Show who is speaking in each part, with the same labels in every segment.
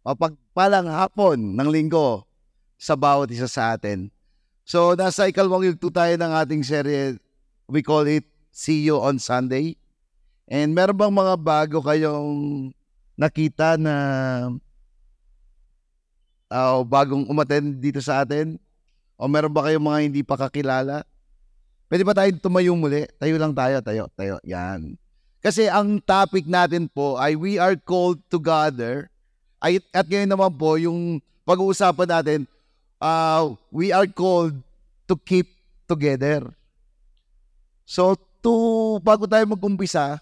Speaker 1: Mapagpalang hapon ng linggo sa bawat isa sa atin. So, nasa ikalawang yugto tayo ng ating serye. We call it See You on Sunday. And meron bang mga bago kayong nakita na bagong umattend dito sa atin? O meron ba kayong mga hindi pa kakilala? Pwede ba tayong tumayo muli? Tayo lang tayo. Yan. Kasi ang topic natin po ay we are called to gather. At ngayon naman po, yung pag-uusapan natin, we are called to keep together. So, bago tayo mag-umpisa,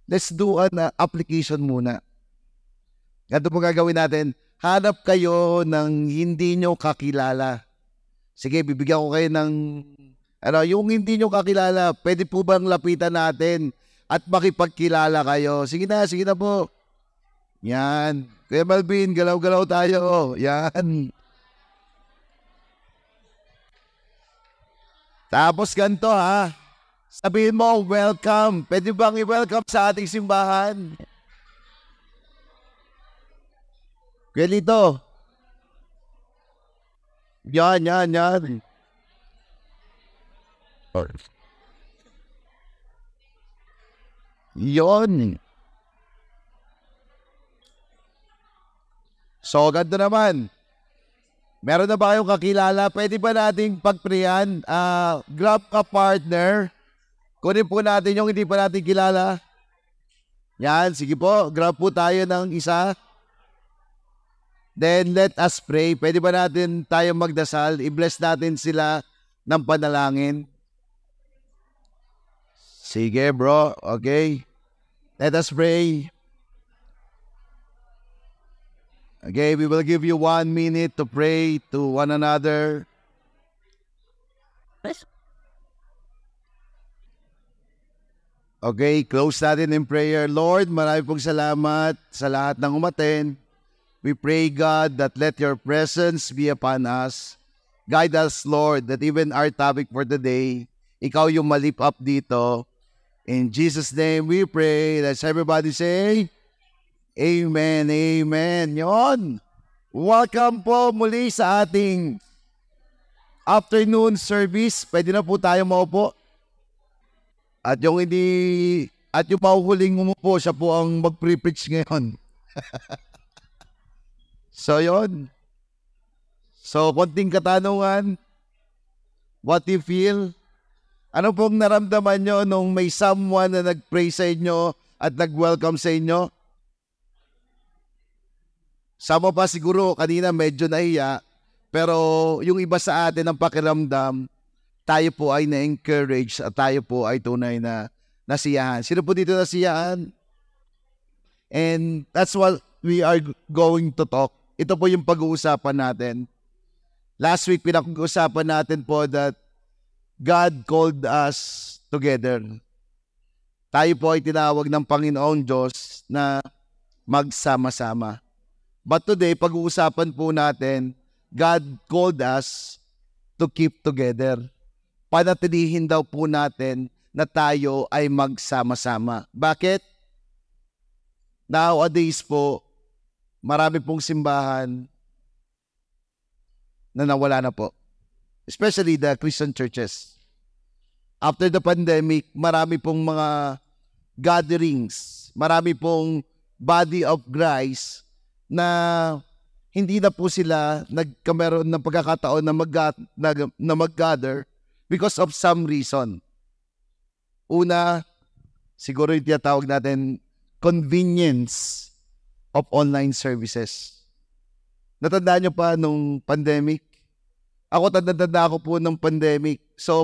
Speaker 1: let's do an application muna. Ganito po gagawin natin. Hanap kayo ng hindi nyo kakilala. Sige, bibigyan ko kayo ng, yung hindi nyo kakilala, pwede po bang lapitan natin at makipagkilala kayo? Sige na po. Yan. Kuya Malvin, galaw-galaw tayo. Yan. Tapos ganito ha. Sabihin mo, welcome. Pwede bang i-welcome sa ating simbahan? Kuya Lito. Yan. Yon. So, ganito naman. Meron na ba kayong kakilala? Pwede ba nating pagpriyan? Grab a partner. Kunin po natin yung hindi pa natin kilala. Yan, sige po. Grab po tayo ng isa. Then, let us pray. Pwede ba natin tayo magdasal? I-bless natin sila ng panalangin. Sige bro, okay. Let us pray. Okay, we will give you 1 minute to pray to one another. Okay, close natin in prayer. Lord, marami pong salamat sa lahat ng umaten. We pray, God, that let your presence be upon us. Guide us, Lord, that even our topic for today, ikaw yung malip up dito. In Jesus' name we pray. Let's everybody say, Amen, amen. Yon. Welcome po muli sa ating afternoon service. Pwede na po tayo maupo. At yung mahuhuling umupo, siya po ang mag-preach ngayon. So, yon. So, konting katanungan. What you feel? Ano pong naramdaman nyo nung may someone na nag-pray sa inyo at nag-welcome sa inyo? Sama pa siguro kanina medyo nahiya, pero yung iba sa atin ang pakiramdam, tayo po ay na-encourage at tayo po ay tunay na nasiyahan. Sino po dito nasiyahan? And that's what we are going to talk. Ito po yung pag-uusapan natin. Last week, pinag-uusapan natin po that God called us together. Tayo po ay tinawag ng Panginoong Diyos na magsama-sama. But today, pag-uusapan po natin, God called us to keep together. Panatilihin daw po natin na tayo ay magsama-sama. Bakit? Nowadays po, marami pong simbahan na nawala na po. Especially the Christian churches. After the pandemic, marami pong mga gatherings, marami pong body of Christ na hindi na po sila nagkameron ng pagkakataon na mag-gather because of some reason. Una, siguro yung tinatawag natin convenience of online services. Natandaan nyo pa nung pandemic? Ako tanda ko po ng pandemic. So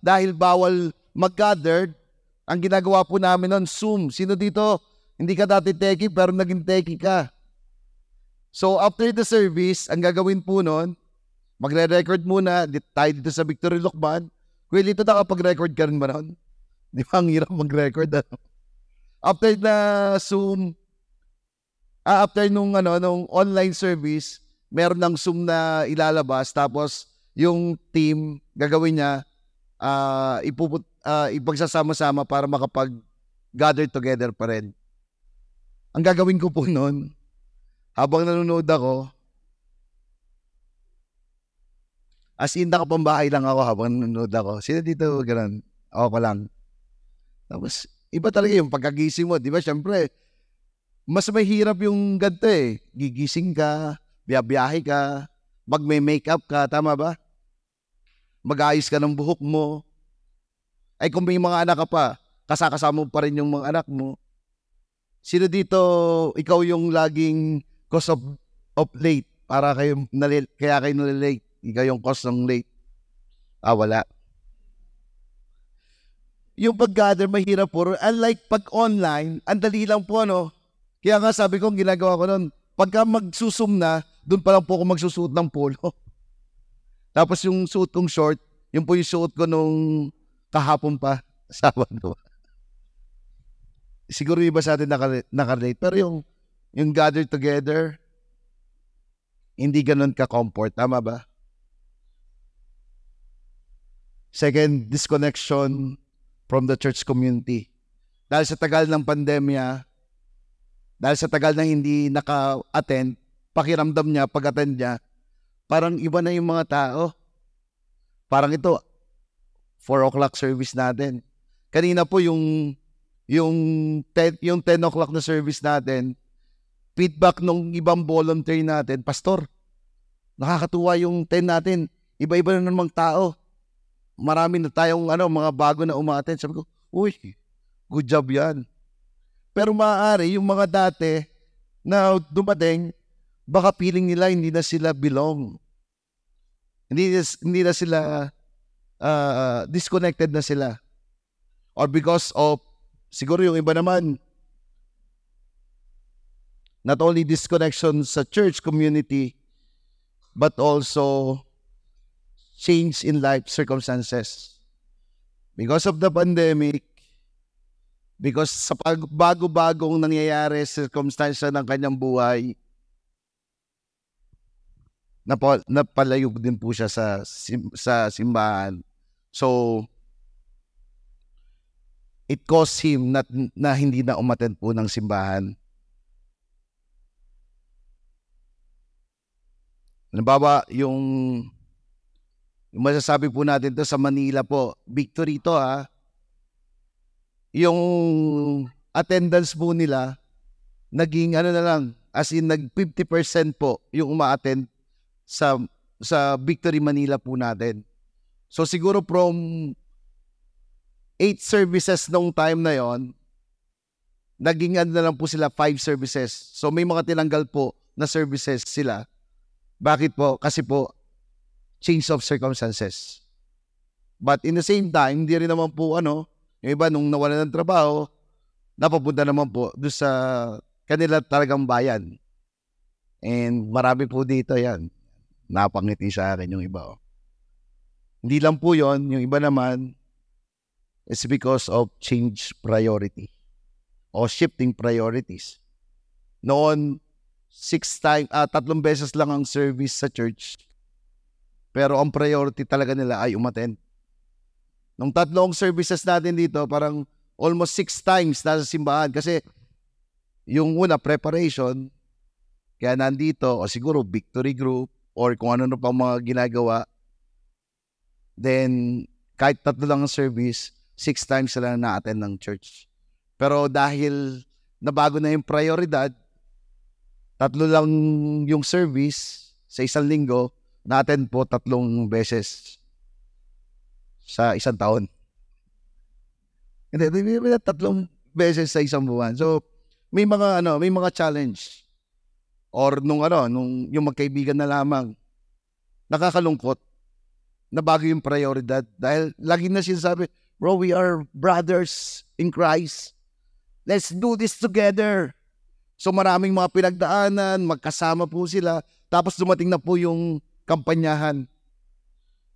Speaker 1: dahil bawal mag-gather, ang ginagawa po namin noon, Zoom. Sino dito? Hindi ka dati techie pero naging techie ka. So after the service, ang gagawin po noon, magre-record muna tayo dito sa Victory Lucban. Kuya Lito, nakapag-record ka rin ba noon? Di ba ang hirap mag-record? After na Zoom, after nung online service, meron ng Zoom na ilalabas, tapos yung team gagawin niya ipagsasama-sama para makapag-gather together pa rin. Ang gagawin ko po noon, habang nanonood ako, as in nakapambahay lang ako habang nanonood ako. Sino dito ganun? Ako pa lang. Tapos, iba talaga yung pagkagising mo. Di ba, syempre, mas mahirap yung ganito eh. Gigising ka, biyabiyahe ka, magme-makeup ka, tama ba? Mag-ayos ka ng buhok mo. Ay kung may mga anak ka pa, kasakasama mo pa rin yung mga anak mo. Sino dito, ikaw yung laging cause of late para kaya kayo nalilate? Ikaw yung cause ng late. Wala. Yung pag-gather mahirap po. Unlike pag online, ang dali lang po, ano. Kaya nga sabi ko, ginagawa ko nun, pagka magsusum na, doon pa lang po ako magsusuot ng polo. Tapos yung suot kong short, yung po yung suot ko nung kahapon pa, Sabado. Siguro iba sa atin nakarelate. Pero yung gather together, hindi ganun ka-comfort. Tama ba? Second, disconnection from the church community. Dahil sa tagal ng pandemya, dahil sa tagal na hindi naka-attend, pakiramdam niya, pag-attend niya, parang iba na yung mga tao. Parang ito, 4 o'clock service natin. Kanina po yung 10 o'clock na service natin, feedback nung ibang volunteer natin, pastor, nakakatuwa yung 10 natin. Iba-iba na namang tao. Marami na tayong mga bago na umattend. Sabi ko, uy, good job yan. Pero maaari yung mga dati na dumating, baka feeling nila hindi na sila belong. Hindi na sila disconnected na sila. Or because of, siguro yung iba naman, not only disconnection sa church community, but also change in life circumstances. Because of the pandemic, because sa bago-bagong nangyayari circumstansya ng kanyang buhay, napalayog din po siya sa simbahan. So, it caused him na hindi na umattend po ng simbahan. Halimbawa, yung masasabi po natin to sa Manila po, victory to ha. Yung attendance po nila, naging na lang, as in nag 50% po yung uma-attend sa Victory Manila po natin. So siguro from 8 services nung time na yon, naging na lang po sila 5 services. So may mga tinanggal po na services sila. Bakit po? Kasi po, change of circumstances. But in the same time, hindi rin naman po yung iba nung nawala ng trabaho, napapunta naman po doon sa kanila talagang bayan. And marami po dito yan. Napangiti sa akin yung iba. Hindi lang po yon, yung iba naman, it's because of change priority o shifting priorities. Noon, 3 beses lang ang service sa church. Pero ang priority talaga nila ay umattend. Nung 3 services natin dito, parang almost 6 times nasa simbahan. Kasi yung una, preparation, kaya nandito, o siguro victory group, or kung ano pang mga ginagawa. Then, kahit 3 lang ang service, 6 times sila na-attend ng church. Pero dahil nabago na yung prioridad, 3 lang yung service sa isang linggo, na-attend po 3 beses sa isang taon. Hindi, 3 beses sa isang buwan. So, may mga challenge. Or nung yung magkaibigan na lamang, nakakalungkot, nabago yung prioridad. Dahil lagi na sinasabi, bro, we are brothers in Christ. Let's do this together. So maraming mga pinagdaanan, magkasama po sila. Tapos dumating na po yung kampanyahan.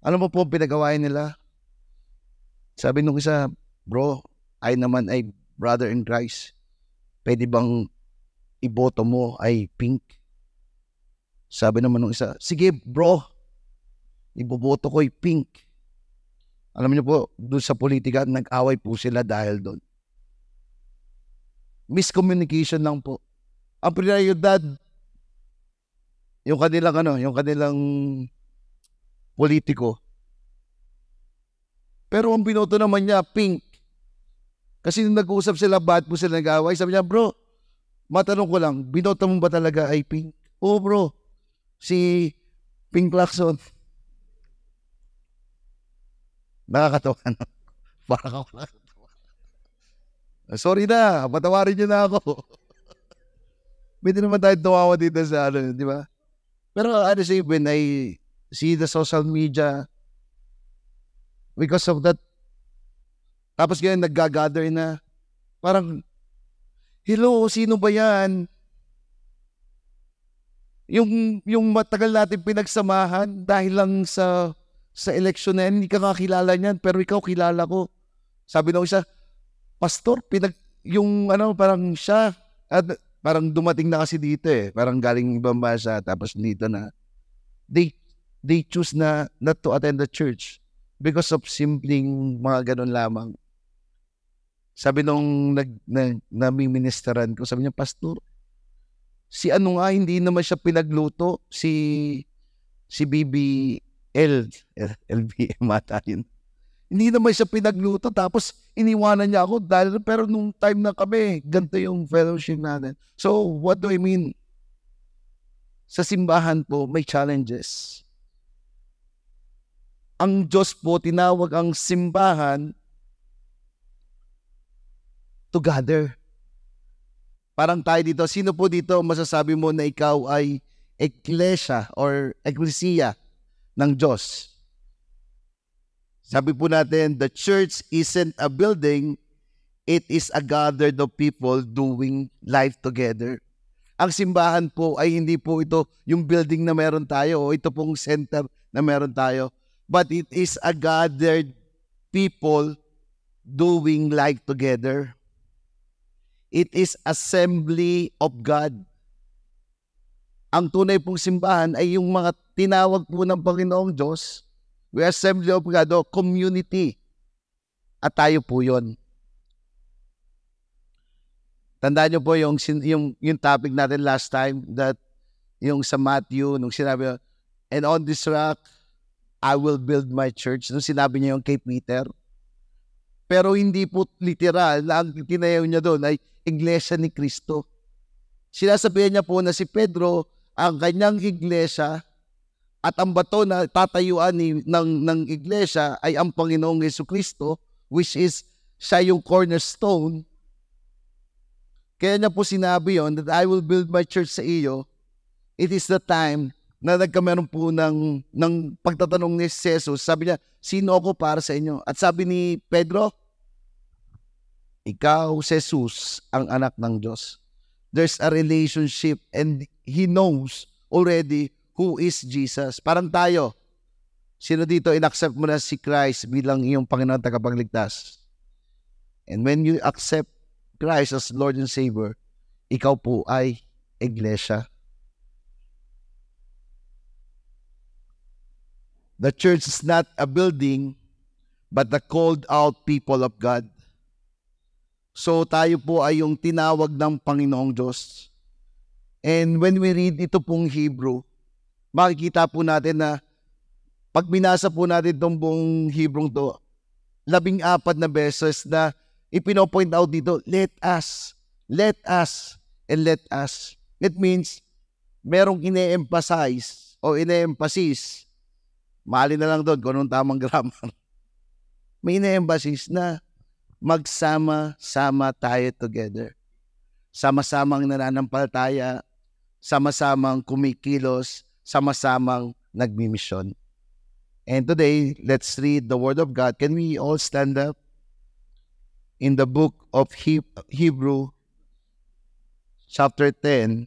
Speaker 1: Ano mo po ang pinagawain nila? Sabi nung isa, bro, I naman ay brother in Christ. Pwede bang iboto mo ay pink? Sabi naman nung isa, sige bro, iboboto ko ay pink. Alam niyo po, doon sa politika, nag-away po sila dahil doon. Miscommunication lang po. Ang prioridad yung kanilang politiko. Pero ang binoto naman niya, pink. Kasi nung nag-uusap sila, ba't po sila nag-away? Sabi niya, bro, matanong ko lang, binoto mo ba talaga ay pink? Oo, bro. Si Pink Lacson. Nakakatawa na. Parang ako nakakatawa. Sorry na, patawarin niyo na ako. Pwede naman tayo tumawa dito sa di ba? Pero when I see the social media, because of that, tapos ngayon nag-gather na, parang, hello, sino ba yan? Yung matagal natin pinagsamahan dahil lang sa election na yan, hindi ka kakilala niyan, pero ikaw kilala ko. Sabi ng isa, pastor, parang siya, at parang dumating na kasi dito parang galing ibang bansa, tapos dito na, they choose na not to attend the church because of simpleng mga ganun lamang. Sabi nung nami-ministeran ko, sabi niya, pastor, si ano nga, hindi naman siya pinagluto, si LBM ata yun. Hindi naman siya pinagluto, tapos iniwanan niya ako, pero nung time na kami, ganito yung fellowship natin. So, what do I mean? Sa simbahan po, may challenges. Ang Diyos po, tinawag ang simbahan to gather. Parang tayo dito, sino po dito masasabi mo na ikaw ay iglesia or ecclesia ng Diyos? Sabi po natin, the church isn't a building, it is a gathered of people doing life together. Ang simbahan po ay hindi po ito yung building na meron tayo o ito pong center na meron tayo, but it is a gathered people doing life together. It is assembly of God. Ang tunay pong simbahan ay yung mga tinawag po ng Panginoong Diyos. We are assembly of God, community. At tayo po yun. Tandaan nyo po yung topic natin last time, that yung sa Matthew, nung sinabi, and on this rock, I will build my church. Nung sinabi niya yung kay Peter. Pero hindi po literal, ang tinayaw niya doon ay iglesia ni Kristo. Sinasabihan niya po na si Pedro, ang kanyang iglesia, at ang bato na tatayuan ng iglesia ay ang Panginoong Jesucristo, which is siya yung cornerstone. Kaya niya po sinabi yon, that I will build my church sa iyo. It is the time na nagkameron po ng pagtatanong ni Jesus. Sabi niya, sino ako para sa inyo? At sabi ni Pedro, ikaw, Jesus, ang anak ng Diyos. There's a relationship and he knows already who is Jesus. Parang tayo. Sino dito inaccept mo na si Christ bilang iyong Panginoon tagapagligtas? And when you accept Christ as Lord and Savior, ikaw po ay iglesia. The church is not a building, but the called out people of God. So tayo po ay yung tinawag ng Panginoong Diyos. And when we read ito pong Hebrew, makikita po natin na pag binasa po natin itong buong Hebrong to, 14 na beses na ipinopoint out dito, let us, and let us. It means, merong ine-emphasize o ine-emphasis. Mahalin na lang doon kung anong tamang grammar. May ine-emphasis na magsama-sama tayo together. Sama-samang nananampalataya, sama-samang kumikilos, sama-samang nagmimisyon. And today, let's read the Word of God. Can we all stand up? In the book of Hebrew, chapter 10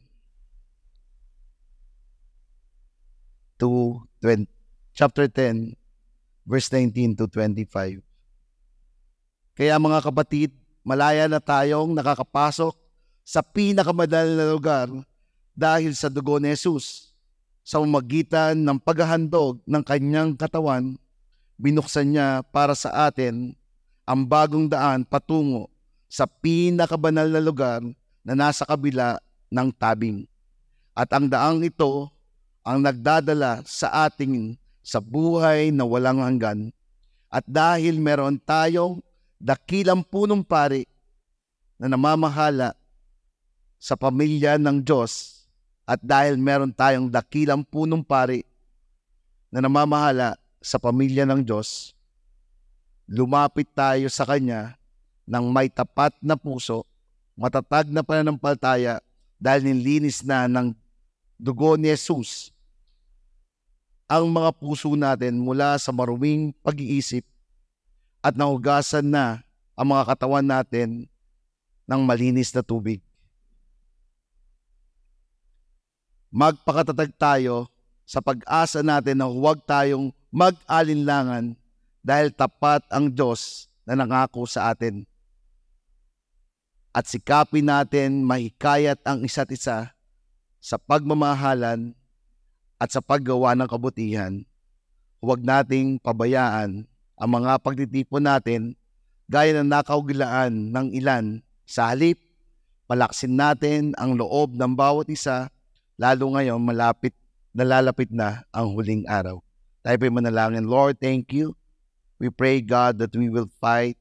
Speaker 1: to 20, chapter 10, verse 19 to 25. Kaya mga kapatid, malaya na tayong nakakapasok sa pinakamadal na lugar dahil sa dugo ni Jesus. Sa umagitan ng paghahandog ng kanyang katawan, binuksan niya para sa atin ang bagong daan patungo sa pinakabanal na lugar na nasa kabila ng tabing. At ang daang ito ang nagdadala sa ating sa buhay na walang hanggan. At dahil meron tayong dakilang punong pari na namamahala sa pamilya ng Diyos, at dahil meron tayong dakilang punong pari na namamahala sa pamilya ng Diyos, lumapit tayo sa Kanya ng may tapat na puso, matatag na pananampalataya dahil nilinis na ng dugo ni Jesus ang mga puso natin mula sa maruming pag-iisip at nahugasan na ang mga katawan natin ng malinis na tubig. Magpakatatag tayo sa pag-asa natin na huwag tayong mag-alinlangan dahil tapat ang Diyos na nangako sa atin. At sikapin natin mahikayat ang isa't isa sa pagmamahalan at sa paggawa ng kabutihan. Huwag nating pabayaan ang mga pagtitipon natin gaya ng nakaugilaan ng ilan. Sa halip, palaksin natin ang loob ng bawat isa, lalo ngayon nalalapit na ang huling araw. Tayo po'y manalangin. Lord, thank you. We pray, God, that we will fight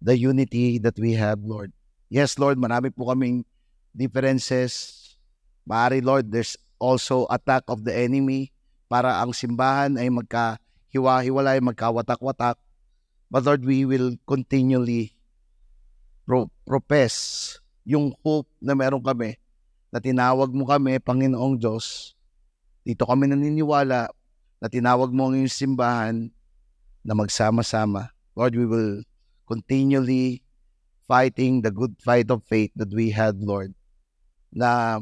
Speaker 1: the unity that we have, Lord. Yes, Lord, marami po kaming differences. Maaari, Lord, there's also attack of the enemy para ang simbahan ay magkahiwa-hiwalay, magkawatak-watak. But Lord, we will continually profess yung hope na meron kami, na tinawag mo kami, Panginoong Diyos. Dito kami naniniwala na tinawag mo ang iyong simbahan na magsama-sama. Lord, we will continually fighting the good fight of faith that we had, Lord. Na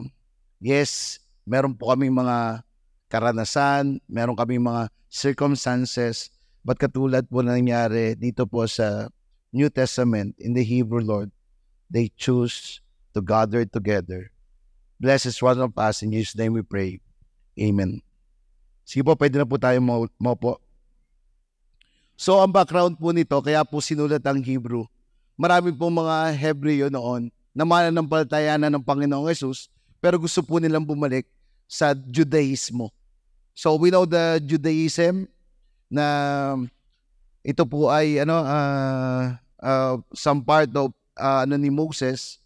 Speaker 1: yes, meron po kaming mga karanasan, meron kaming mga circumstances, but katulad po na nangyari dito po sa New Testament, in the Hebrew, Lord, they choose to gather together. Bless each one of us. In Jesus' name we pray. Amen. Sige po, pwede na po tayo maupo. So, ang background po nito, kaya po sinulat ang Hebrew. Marami pong mga Hebreo noon na mananampalataya ng Panginoong Jesus, pero gusto po nilang bumalik sa Judaismo. So, we know the Judaism na ito po ay some part of ni Moses.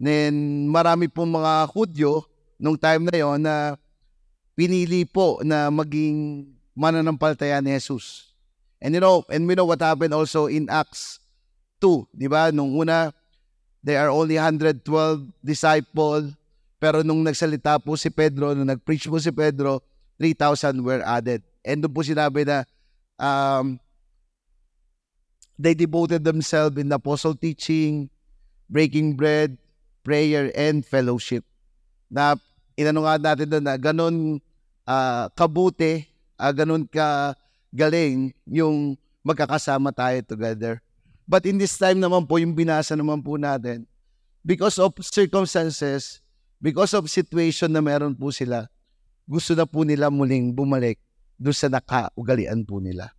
Speaker 1: Then marami pong mga Hudyo nung time na yon na pinili po na maging mananampalataya ni Jesus. And we know what happened also in Acts 2, di ba? Nung una, there are only 112 disciples, pero nung nagsalita po si Pedro, nung nag-preach po si Pedro, 3,000 were added. And doon po sinabi na they devoted themselves in the apostle teaching, breaking bread, prayer, and fellowship. Na inano nga natin doon na ganun kabuti, ganun kagaling yung magkakasama tayo together. But in this time naman po, yung binasa naman po natin, because of circumstances, because of situation na meron po sila, gusto na po nila muling bumalik doon sa nakaugalian po nila.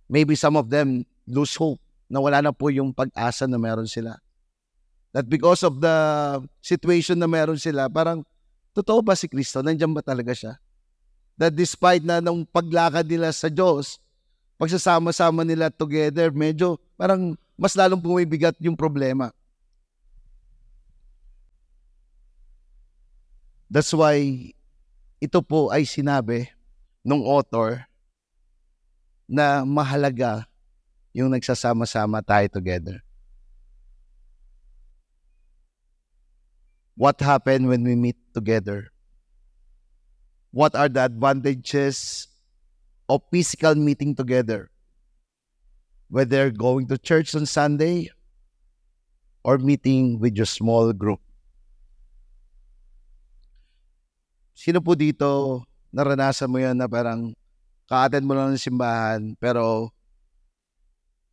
Speaker 1: Maybe some of them lose hope na wala na po yung pag-asa na meron sila. That because of the situation na meron sila, parang, totoo ba si Kristo? Nandiyan ba talaga siya? That despite na nung paglakad nila sa Diyos, pagsasama-sama nila together, medyo parang mas lalong bumibigat yung problema. That's why ito po ay sinabi nung author na mahalaga yung nagsasama-sama tayo together. What happened when we meet together? What are the advantages of physical meeting together? Whether going to church on Sunday or meeting with your small group. Sino po dito naranasan mo yan na parang ka-attend mo lang ng simbahan pero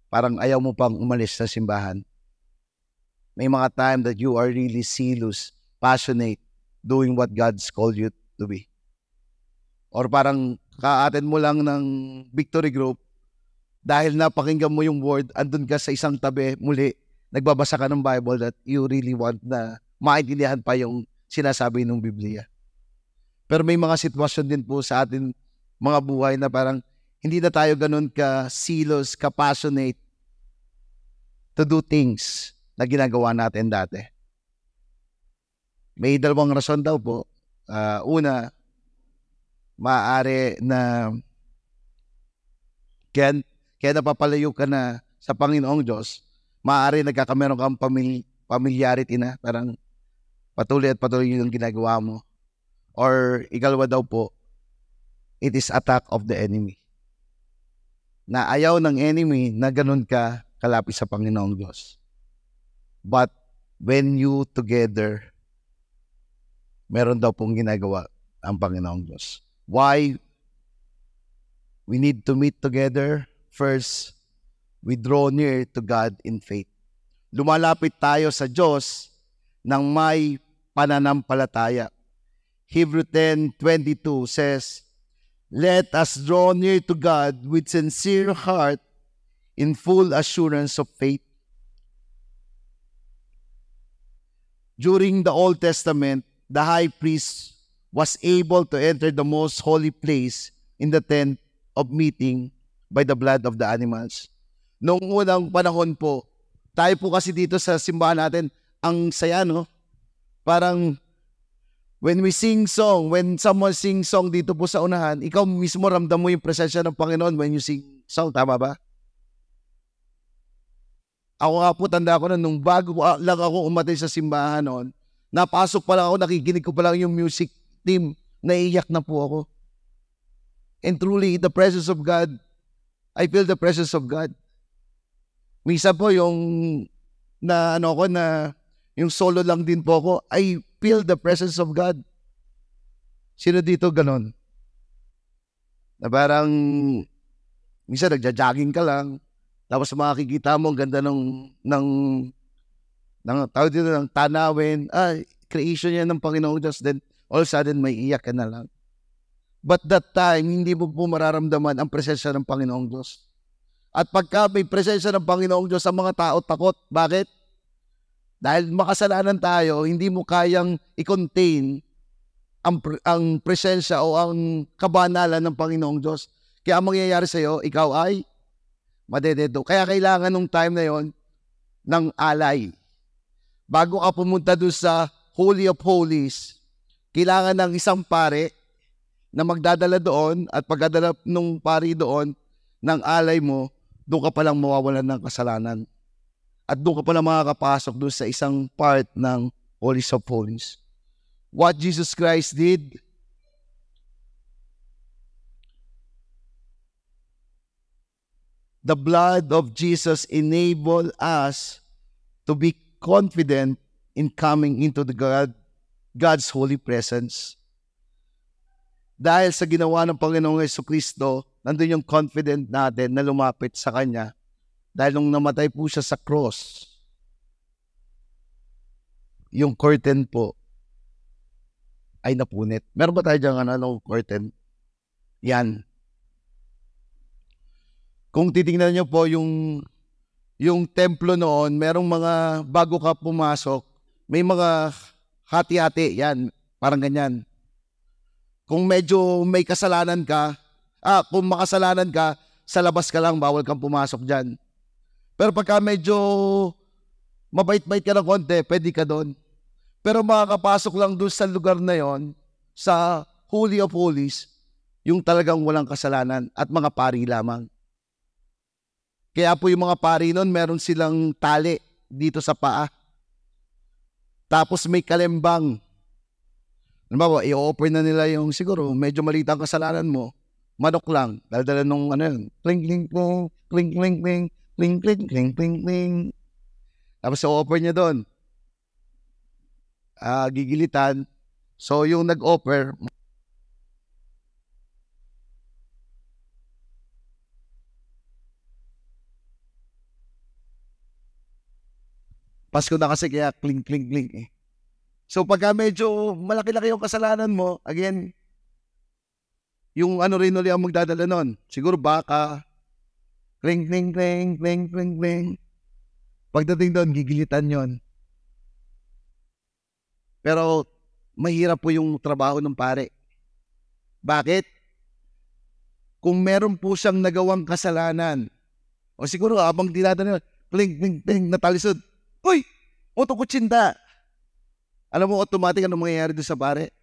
Speaker 1: parang ayaw mo pang umalis sa simbahan? May mga time that you are really zealous, passionate, doing what God's called you to be. Or parang ka-attend mo lang ng victory group, dahil napakinggan mo yung word, andun ka sa isang tabi, muli, nagbabasa ka ng Bible that you really want na maintindihan pa yung sinasabi ng Biblia. Pero may mga sitwasyon din po sa atin mga buhay na parang hindi na tayo ganun ka-silos, ka-passionate to do things na ginagawa natin dati. May dalawang rason daw po. Una, maaari na kaya napapalayo ka na sa Panginoong Diyos, maaari nagkakameron kang familiarity na, parang patuloy yung ginagawa mo. Or ikalawa daw po, it is attack of the enemy. Na ayaw ng enemy na ganun ka kalapit sa Panginoong Diyos. But when you together, meron daw pong ginagawa ang Panginoong Diyos. Why? We need to meet together. First, we draw near to God in faith. Lumalapit tayo sa Diyos ng may pananampalataya. Hebrews 10:22 says, let us draw near to God with sincere heart in full assurance of faith. During the Old Testament, the high priest was able to enter the most holy place in the tent of meeting by the blood of the animals. Noong unang panahon po, tayo po kasi dito sa simbahan natin, ang saya, no? Parang when we sing song, when someone sing song dito po sa unahan, ikaw mismo ramdam mo yung presensya ng Panginoon when you sing song. Tama ba? Ako nga po, tanda ko na nung bago lang ako umatay sa simbahan noon, napasok pa lang ako, nakikinig ko pa lang yung music team, naiiyak na po ako. And truly, the presence of God, I feel the presence of God. Misa po yung yung solo lang din po ako, I feel the presence of God. Sino dito ganon? Na parang, minsan nagja-jogging ka lang, tapos makikita mo ang ganda ng tawag dito ng tanawin, creation yan ng Panginoong Diyos, then all of a sudden may iyak ka na lang. But that time, hindi mo po mararamdaman ang presensya ng Panginoong Diyos. At pagka may presensya ng Panginoong Diyos, ang mga tao takot. Bakit? Dahil makasalanan tayo, hindi mo kayang i-contain ang presensya o ang kabanalan ng Panginoong Diyos. Kaya ang mangyayari sa iyo, ikaw ay madededo. Kaya kailangan nung time na yon ng alay. Bago ka pumunta doon sa Holy of Holies, kailangan ng isang pare na magdadala doon at pagdadala nung pari doon ng alay mo, doon ka palang mawawalan ng kasalanan. At doon ka palang makakapasok doon sa isang part ng Holy of Holies. What Jesus Christ did, the blood of Jesus enabled us to be confident in coming into God's holy presence. Dahil sa ginawa ng Panginoong Jesucristo, nandun yung confident natin na lumapit sa Kanya. Dahil nung namatay po siya sa cross, yung curtain po ay napunit. Meron ba tayo dyan curtain? Yan. Kung titingnan niyo po yung templo noon, merong mga, bago ka pumasok, may mga hati-hati, yan, parang ganyan. Kung medyo may kasalanan ka, kung makasalanan ka, sa labas ka lang, bawal kang pumasok dyan. Pero pagka medyo mabait-bait ka ng konti, pwede ka doon. Pero makakapasok lang doon sa lugar na yon, sa Holy of Holies, yung talagang walang kasalanan at mga pari lamang. Kaya po yung mga pari noon, meron silang tali dito sa paa. Tapos may kalembang. Halimbawa, i-offer na nila yung siguro medyo maliit ang kasalanan mo, manok lang, dala nung yun, kling kling kling kling kling kling kling kling kling kling kling. Tapos i-offer niya doon. Gigilitan. So yung nag-offer, Pasko na kasi kaya kling kling kling eh. So pagka medyo malaki-laki yung kasalanan mo, again, yung rin ulit ang magdadala nun. Siguro baka, kling, kling, kling, kling, kling, kling. Pagdating doon, gigilitan yon. Pero mahirap po yung trabaho ng pare. Bakit? Kung meron po siyang nagawang kasalanan, o siguro habang dinadala, pling, pling, pling, natalisod. Uy! Otokutsinda! Alam mo, automatic ano mangyayari doon sa pare?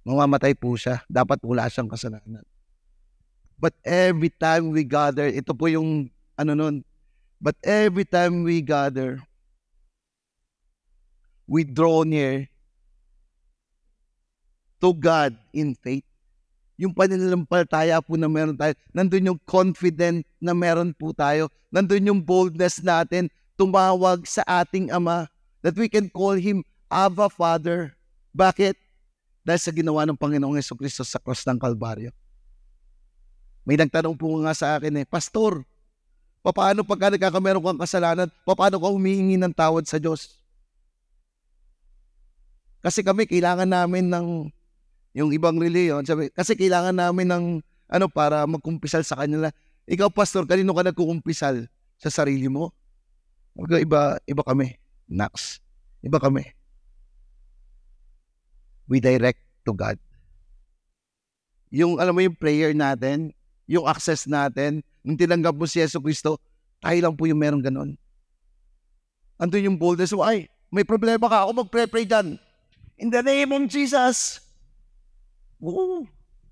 Speaker 1: Mamamatay po siya. Dapat wala siyang kasalanan. But every time we gather, ito po yung ano nun, but every time we gather, we draw near to God in faith. Yung pananampalataya po na meron tayo, nandun yung confident na meron po tayo, nandun yung boldness natin, tumawag sa ating Ama, that we can call Him Abba Father. Bakit? Dahil sa ginawa ng Panginoong Jesucristo sa cross ng Kalbaryo. May nagtanong po nga sa akin Pastor, paano pagka nagkakameron kang kasalanan, paano ka humihingi ng tawad sa Diyos? Kasi kami kailangan namin ng yung ibang reliyon, kasi kailangan namin ng para magkumpisal sa kanila. Ikaw, pastor, kanino ka nagkukumpisal? Sa sarili mo? Iba kami. Nax. Iba kami. We direct to God. Yung, yung prayer natin, yung access natin, nung tinanggap mo si Jesucristo, tayo lang po yung meron ganon. Andun yung boldness, ay, may problema ka, ako magpre-pray dyan. In the name of Jesus. Oo.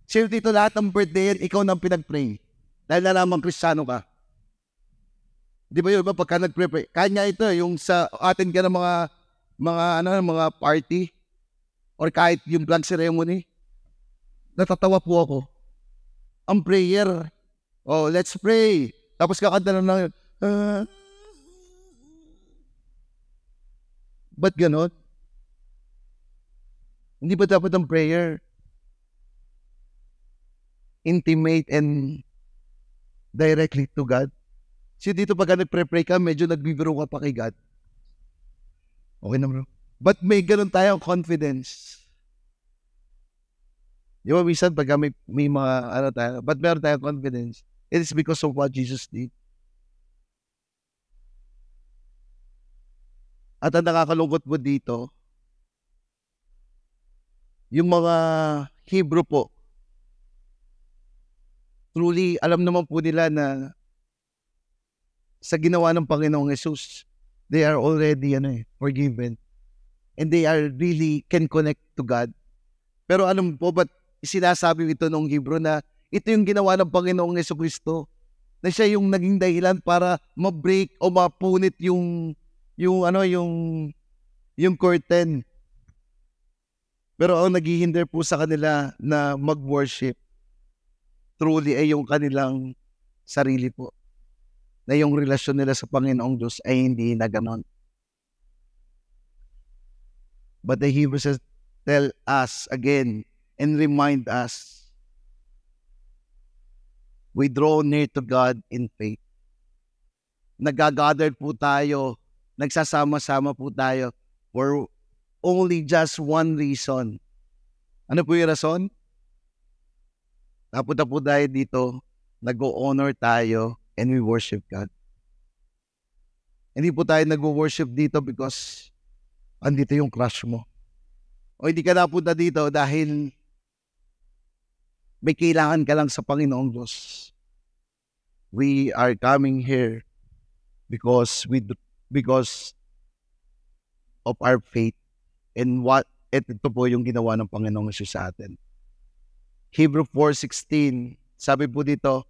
Speaker 1: Sino dito lahat ng birthday, ikaw nang pinag-pray. Dahil nalaman Kristiyano ka. Di ba yun, pagka nag-pray, kanya ito, yung sa atin ka ng mga party, or kahit yung flag ceremony, natatawa po ako. Ang prayer, let's pray. Tapos kakanta na lang, ba't ganon? Hindi ba dapat ang prayer intimate and directly to God? So dito pagka nagpre-pray ka, medyo nagbibiro ka pa kay God. Okay na bro. But may ganun tayong confidence. Di ba minsan pagka may mga tayo, but meron tayong confidence, it is because of what Jesus did. At ang nakakalungkot po dito, yung mga Hebrew po, truly, alam naman po nila na sa ginawa ng Panginoong Jesus, they are already forgiven. And they are really can connect to God. Pero alam po, ba't sinasabi ito ng Hebrew na ito yung ginawa ng Panginoong Jesucristo, na siya yung naging dahilan para ma-break o mapunit yung curtain. Pero ang naghihinder po sa kanila na mag-worship, truly ay yung kanilang sarili po. Na yung relasyon nila sa Panginoong Diyos ay hindi na ganon. But the Hebrews tell us again and remind us, we draw near to God in faith. Nagagather po tayo, nagsasama-sama po tayo for only just one reason. Ano po yung rason? Napunta po tayo dito, nag-o-honor tayo, and we worship God. Hindi po tayo nag-worship dito because andito yung crush mo. O hindi ka napunta dito dahil may kailangan ka lang sa Panginoong Diyos. We are coming here because of our faith and ito po yung ginawa ng Panginoong Jesus sa atin. Hebrew 4:16, sabi po dito,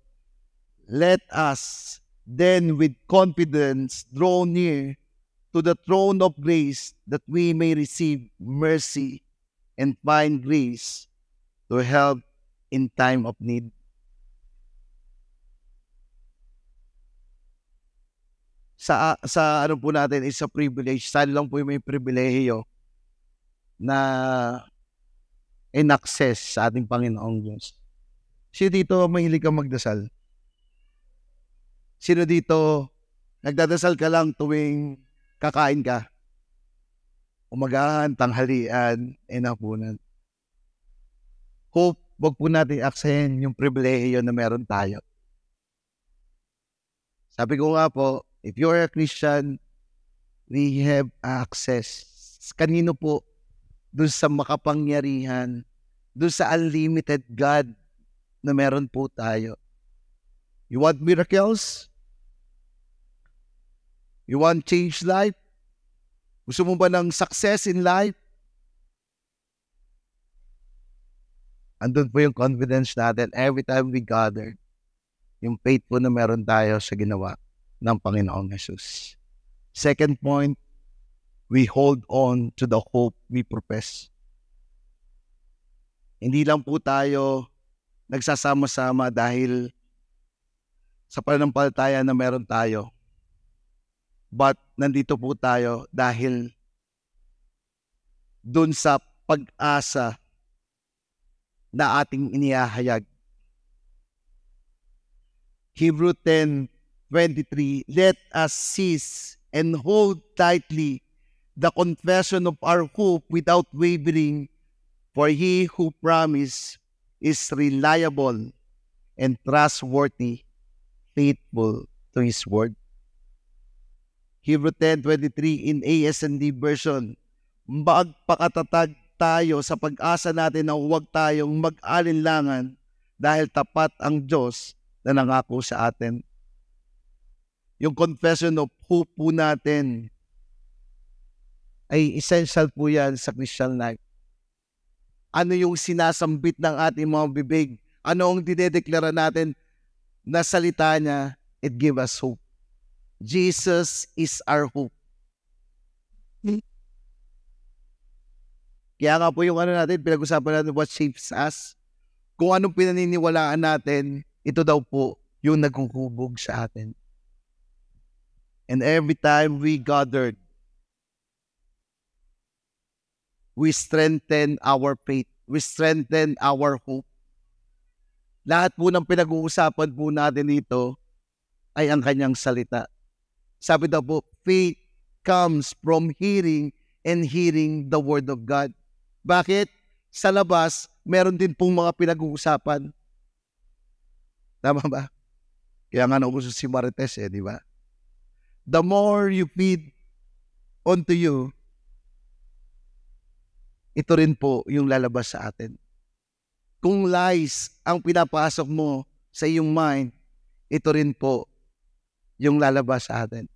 Speaker 1: let us then with confidence draw near to the throne of grace that we may receive mercy and find grace to help in time of need. Sa ano po natin is a privilege. Saan lang po yung may pribilehiyo na in-access sa ating Panginoong Diyos. Sino dito mahilig kang magdasal? Sino dito nagdadasal ka lang tuwing kakain ka? Umagahan, tanghalian, hapunan. Hope, wag po natin aksayin yung pribilehiyo na meron tayo. Sabi ko nga po, if you're a Christian, we have access. Kanino po? Doon sa makapangyarihan doon sa unlimited God na meron po tayo. You want miracles? You want change life? Gusto mo ba ng success in life? Andun po yung confidence natin every time we gather. Yung faith po na meron tayo sa ginawa ng Panginoong Jesus. Second point, we hold on to the hope we profess. Hindi lang po tayo nagsasama-sama dahil sa pananampalataya na meron tayo. But nandito po tayo dahil dun sa pag-asa na ating inihahayag. Hebrews 10:23, let us seize and hold tightly the confession of our hope without wavering, for he who promised is reliable and trustworthy, faithful to his word. Hebrews 10:23 in ASND version, magpakatatag tayo sa pag-asa natin na huwag tayong mag-alinlangan dahil tapat ang Diyos na nangako sa atin. Yung confession of hope po natin ay essential po yan sa Christian life. Ano yung sinasambit ng ating mga bibig? Ano ang dinedeklara natin na salita niya? It gives us hope. Jesus is our hope. Kaya nga po yung natin, pinag-usapan natin what shapes us. Kung anong pinaniniwalaan natin, ito daw po yung naghuhubog sa atin. And every time we gathered, we strengthen our faith. We strengthen our hope. Lahat po ng pinag-uusapan po natin dito ay ang kanyang salita. Sabi daw po, faith comes from hearing and hearing the word of God. Bakit? Sa labas, meron din pong mga pinag-uusapan. Tama ba? Kaya nga nauso si Marites di ba? The more you feed onto you, ito rin po yung lalabas sa atin. Kung lies ang pinapasok mo sa iyong mind, ito rin po yung lalabas sa atin.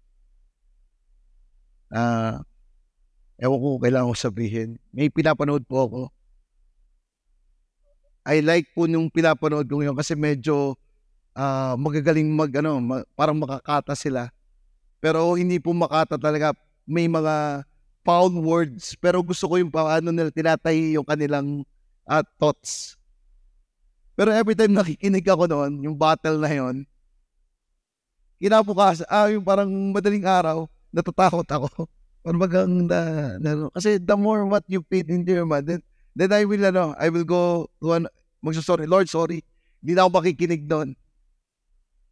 Speaker 1: Ewan ko kailangan ko sabihin. May pinapanood po ako. I like po nung pinapanood ko ngayon kasi medyo magagaling parang makakata sila. Pero hindi po makata talaga. May mga foul words. Pero gusto ko yung paano nila tinatahi yung kanilang thoughts. Pero every time nakikinig ako noon, yung battle na yon, kinabukas, yung parang madaling araw, natatakot ako. Kasi the more what you feed into your mind, then I will go to magsasorry, Lord, sorry. Hindi na ako makikinig doon.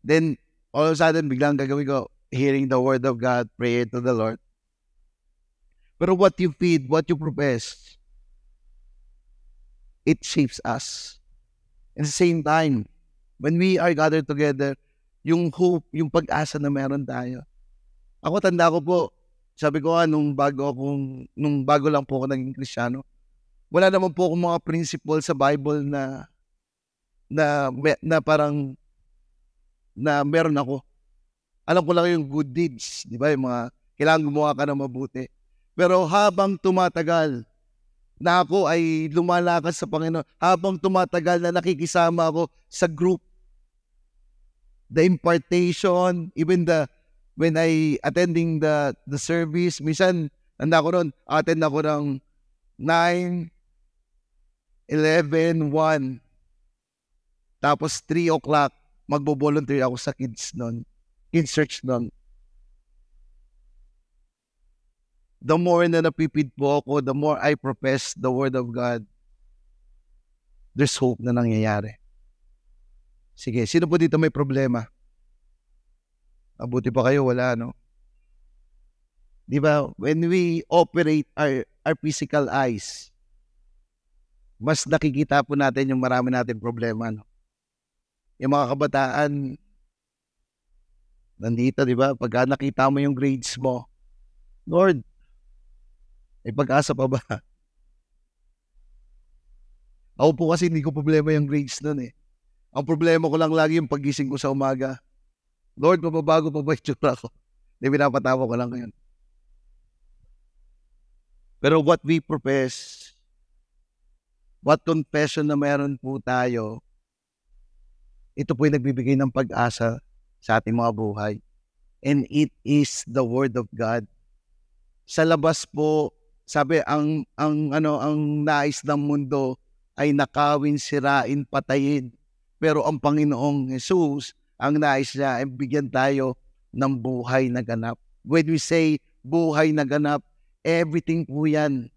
Speaker 1: Then, all of a sudden, biglang gagawin ko, hearing the word of God, pray to the Lord. Pero what you feed, what you profess, it shapes us. At the same time, when we are gathered together, yung hope, yung pag-asa na meron tayo. Ako, tanda ko po, sabi ko nung bago lang po ako naging Kristiyano, wala naman po akong mga principle sa Bible na parang na meron ako. Alam ko lang yung good deeds, di ba? Yung mga kailangan gumawa ka ng mabuti. Pero habang tumatagal na ako ay lumalakas sa Panginoon, habang tumatagal na nakikisama ako sa group, the impartation, even when I attending the service, minsan, attend ako ng 9, 11, 1. Tapos 3 o'clock, magbo-volunteer ako sa kids church nun. The more na napipid po ako, the more I profess the word of God, there's hope na nangyayari. Sige, sino po dito may problema? Mabuti pa kayo, wala, no? Di ba? When we operate our physical eyes, mas nakikita po natin yung marami natin problema, no? Yung mga kabataan, nandito, di ba? Pagka nakita mo yung grades mo, Lord, may pag-asa pa ba? Ako po kasi hindi ko problema yung grades nun eh. Ang problema ko lang lagi yung pagising ko sa umaga. Lord, mababago pa ba yung tsura ko? Hindi, pinapatawa ko lang ngayon. Pero what we profess, what confession na meron po tayo, ito po yung nagbibigay ng pag-asa sa ating mga buhay. And it is the Word of God. Sa labas po, sabi, ang nais ng mundo ay nakawin, sirain, patayin. Pero ang Panginoong Jesus, ang nais niya ay bigyan tayo ng buhay na ganap. When we say buhay na ganap, everything po yan,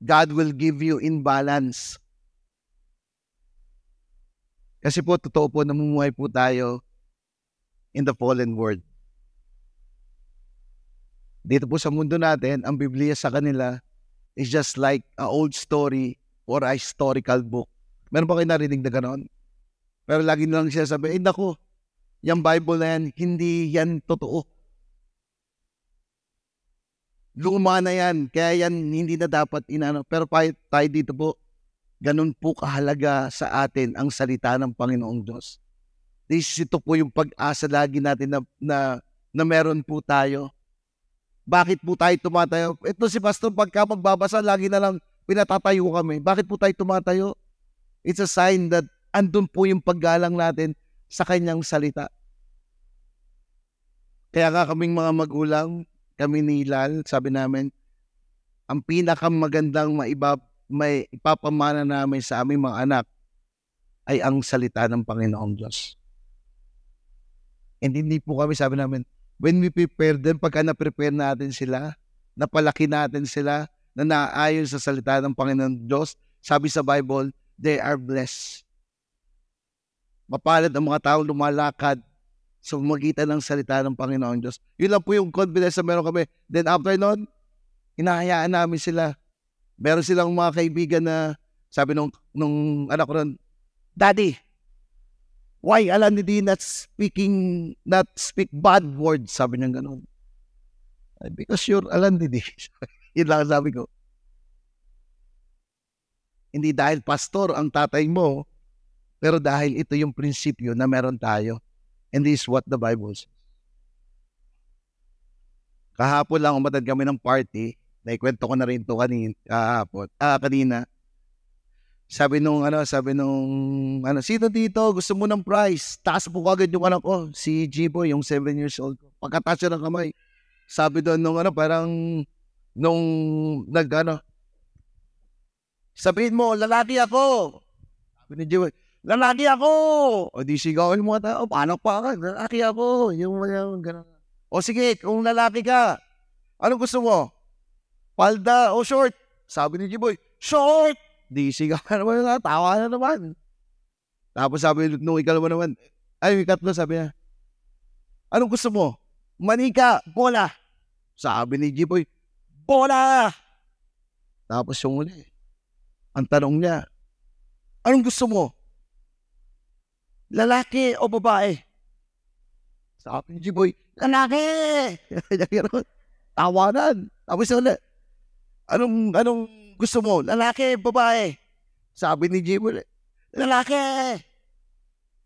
Speaker 1: God will give you in balance. Kasi po, totoo po, namumuhay po tayo in the fallen world. Dito po sa mundo natin, ang Biblia sa kanila is just like a old story or a historical book. Meron ba kayo narinig na gano'n? Pero lagi nilang siya sabi, naku, yung Bible na yan, hindi yan totoo. Luma na yan, kaya yan hindi na dapat inano. Pero tayo dito po, ganun po kahalaga sa atin ang salita ng Panginoong Diyos. Ito po yung pag-asa lagi natin na meron po tayo. Bakit po tayo tumatayo? Ito si Pastor, pagka magbabasa, lagi na lang pinatatayo kami. Bakit po tayo tumatayo? It's a sign that andun po yung paggalang natin sa kanyang salita. Kaya nga kaming mga magulang, kami ni Lal, sabi namin, ang pinakamagandang may ipapamana namin sa aming mga anak ay ang salita ng Panginoong Diyos. And hindi po kami, sabi namin, when we prepare them, pagka na-prepare natin sila, napalaki natin sila, na naayon sa salita ng Panginoong Diyos, sabi sa Bible, they are blessed. Mapalad ang mga taong lumalakad sa magitan ng salita ng Panginoong Diyos. Yun lang po yung confidence na meron kami. Then after nun, hinahayaan namin sila. Meron silang mga kaibigan na, sabi nung anak ko nun, Daddy, why Alan hindi not speak bad words? Sabi niya ganun. Because you're Alan Didi. Yun lang sabi ko. Hindi dahil pastor ang tatay mo, pero dahil ito yung prinsipyo na meron tayo. And this is what the Bible says. Kahapon lang umatad kami ng party. Naikwento ko na rin ito kanina. Sabi nung sino dito gusto mo ng prize? Taas po agad yung anak ko, si Jibo, yung 7 years old. Pagkataas siya ng kamay. Sabi doon sabihin mo, lalaki ako. Sabi ni Jibo, lalaki ako. O di sigawin mo tao, paano pa ka? Lalaki ako. Yung gano'n. O sige, kung lalaki ka, anong gusto mo? Palda o short? Sabi ni Jiboy, short! Di sigaw naman, tawa na naman. Tapos sabi nung ikalawa naman, yung ikatlo sabi niya, anong gusto mo? Manika, bola. Sabi ni Jiboy, bola! Tapos yung uli, ang tanong niya, anong gusto mo? Lalaki o babae? Sabi ni Jiboy, lalaki! Tawanan. Tapos ulit, anong gusto mo? Lalaki, babae? Sabi ni Jiboy, lalaki!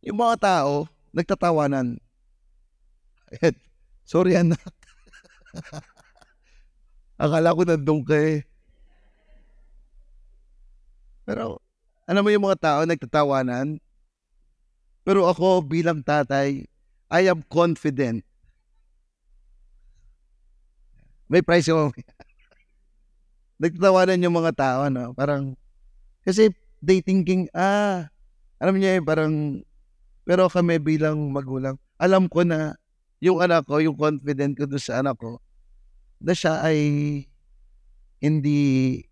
Speaker 1: Yung mga tao, nagtatawanan. Sorry anak. Akala ko nandun ka eh. Pero, mo yung mga tao nagtatawanan? Pero ako bilang tatay, I am confident. May price ako. Nagtatawanan yung mga tao, no? Parang, kasi they thinking, alam niya parang, pero kami bilang magulang, alam ko na yung anak ko, yung confident ko doon sa anak ko, na siya ay hindi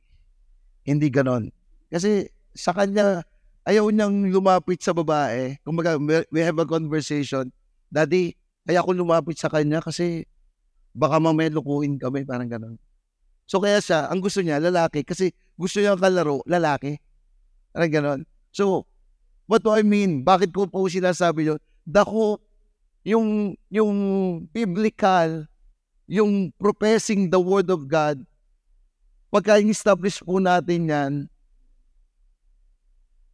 Speaker 1: ganon. Kasi sa kanya, ayaw niyang lumapit sa babae. Kumbaga, we have a conversation, Daddy, kaya ako lumapit sa kanya kasi baka mamaya lukuhin kami, parang ganon. So kaya siya, ang gusto niya, lalaki, kasi gusto niya kalaro, lalaki. Parang ganon. So, what do I mean? Bakit ko po sinasabi yun? Dako, yung biblical, yung professing the word of God, pagka-establish po natin yan,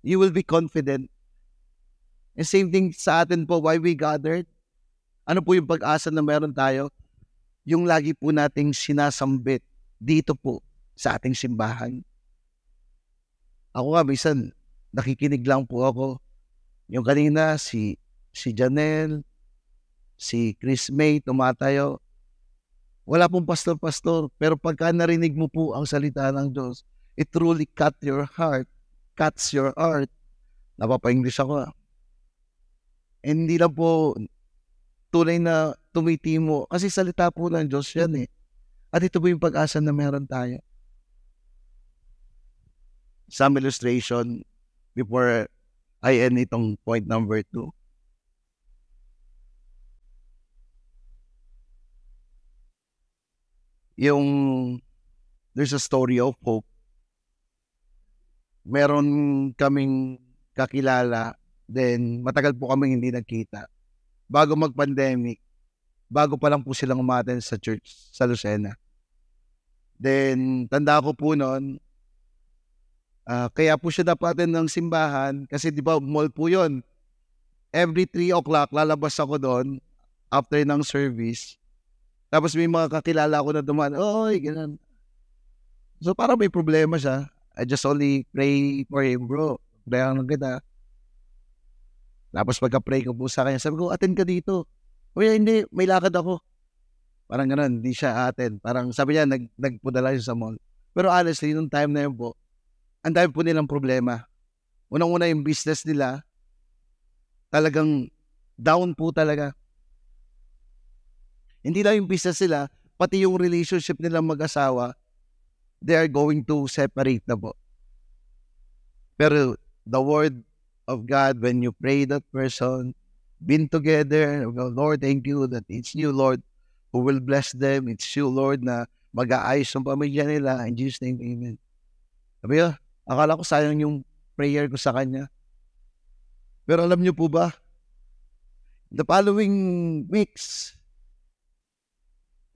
Speaker 1: You will be confident. And same thing sa atin po, why we gathered. Ano po yung pag-asa na meron tayo? Yung lagi po nating sinasambit dito po sa ating simbahan. Ako nga, minsan, nakikinig lang po ako. Yung kanina, si Janelle, si Chris May, tumatayo. Wala pong pastor-pastor, pero pagka narinig mo po ang salita ng Diyos, it truly cuts your heart. Napapa-English ako. And hindi lang po tunay na tumitimo, kasi salita po ng Diyos yan eh. At ito po yung pag-asa na meron tayo. Some illustration before I end itong point number 2. There's a story of hope. Meron kaming kakilala, then matagal po kaming hindi nagkita. Bago mag-pandemic, bago pa lang po silang umaten sa church sa Lucena. Then, tanda ko po noon, kaya po siya dapatin ng simbahan, kasi di ba mall po yun. Every 3 o'clock, lalabas ako doon after ng service. Tapos may mga kakilala ko na dumaan, oy, ganun. So parang may problema siya. I just only pray for him, bro. Kaya lang kita. Tapos pagka-pray ko po sa kanya, sabi ko, attend ka dito. Uy, hindi, may lakad ako. Parang ganun, hindi siya attend. Parang sabi niya, nagpunala siya sa mall. Pero honestly, nung time na yun po, ang dami po nilang problema. Unang-una yung business nila, talagang down po talaga. Hindi lang yung business nila, pati yung relationship nilang mag-asawa, they are going to separate na po. Pero the word of God, when you pray that person, been together, Lord, thank you that it's you, Lord, who will bless them. It's you, Lord, na mag-aayos ng pamilya nila. In Jesus' name, amen. Sabi ko, akala ko sayang yung prayer ko sa kanya. Pero alam niyo po ba, the following weeks,